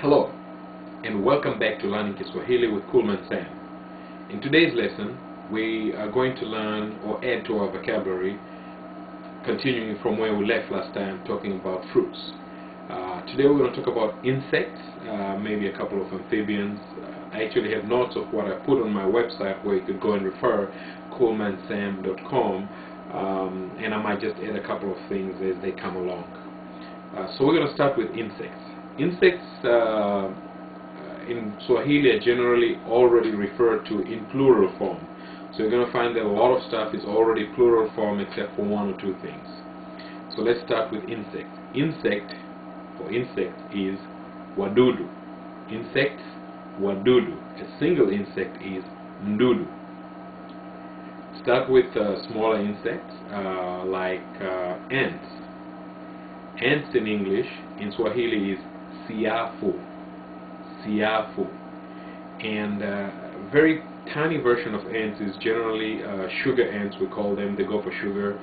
Hello and welcome back to Learning Kiswahili with Coolman Sam. In today's lesson we are going to learn or add to our vocabulary, continuing from where we left last time talking about fruits. Today we're going to talk about insects, maybe a couple of amphibians. I actually have notes of what I put on my website where you could go and refer, coolmansam.com, and I might just add a couple of things as they come along. So we're going to start with insects. Insects in Swahili are generally already referred to in plural form. So you're going to find that a lot of stuff is already plural form except for one or two things. So let's start with insects. Insect is wadudu. Insects, wadudu. A single insect is mdudu. Start with smaller insects like ants. Ants in English, in Swahili is siafu. Siafu. And a very tiny version of ants is generally sugar ants, we call them. They go for sugar.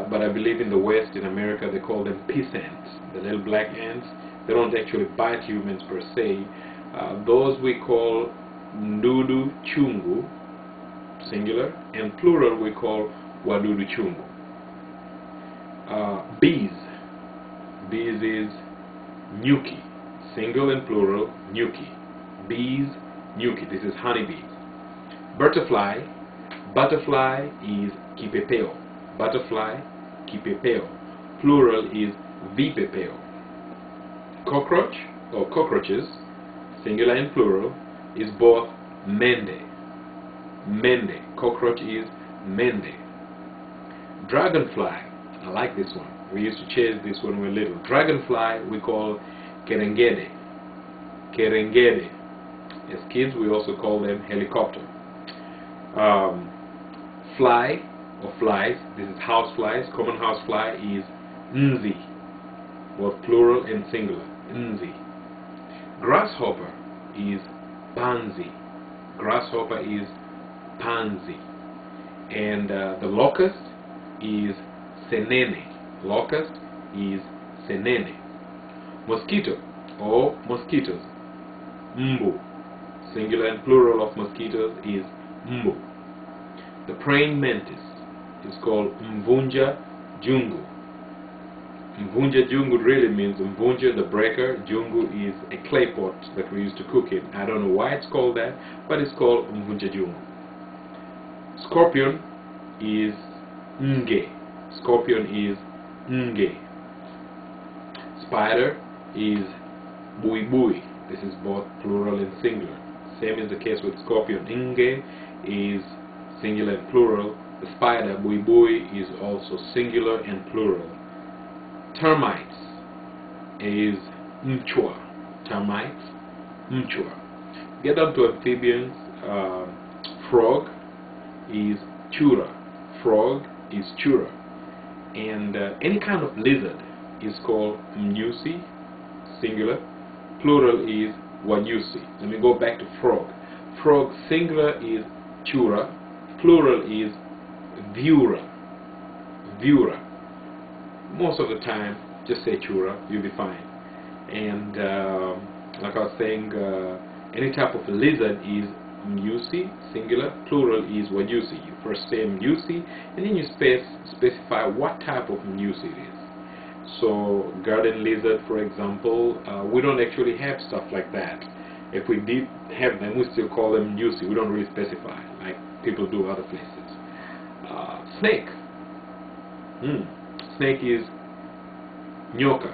But I believe in the West, in America, they call them peace ants. The little black ants. They don't actually bite humans per se. Those we call ndudu chungu, singular, and plural we call wadudu chungu. Bees. Bees is nyuki, single and plural, nyuki. Bees, nyuki. This is honeybees. Butterfly. Butterfly is kipepeo. Butterfly, kipepeo. Plural is vipepeo. Cockroach or cockroaches, singular and plural, is both mende. Mende. Cockroach is mende. Dragonfly. I like this one. We used to chase this when we were little. Dragonfly we call kerengede. Kerengede. As kids we also call them helicopter. Fly or flies, this is house flies. Common house fly is nzi, both plural and singular. Nzi. Grasshopper is pansy. Grasshopper is pansy. And the locust is senene. Locust is senene. Mosquito or mosquitoes, mbu. Singular and plural of mosquitoes is mbu. The praying mantis is called mvunja jungu. Mvunja jungu really means mvunja, the breaker. Jungu is a clay pot that we used to cook in. I don't know why it's called that, but it's called mvunja jungu. Scorpion is nge. Scorpion is nge. Spider is buibui. This is both plural and singular. Same is the case with scorpion. Nge is singular and plural. The spider, buibui, is also singular and plural. Termites is mchwa. Termites, mchwa. Get down to amphibians. Frog is chura. Frog is chura. And any kind of lizard is called mnyusi, singular. Plural is wanyusi. Let me go back to frog. Frog, singular is chura. Plural is viura. Viura. Most of the time, just say chura, you'll be fine. And like I was saying, any type of lizard is mnyusi, singular. Plural is wanyusi. You first say mnyusi, and then you specify what type of mnyusi it is. So garden lizard, for example, we don't actually have stuff like that. If we did have them, we still call them mnyusi. We don't really specify like people do other places. Snake. Snake is nyoka.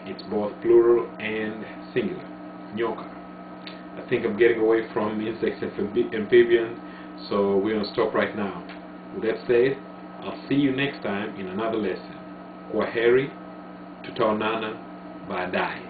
It's both plural and singular. Nyoka. I think I'm getting away from insects and amphibians, so we're going to stop right now. With that said, I'll see you next time in another lesson. Kwaheri, tutaonana baadaye.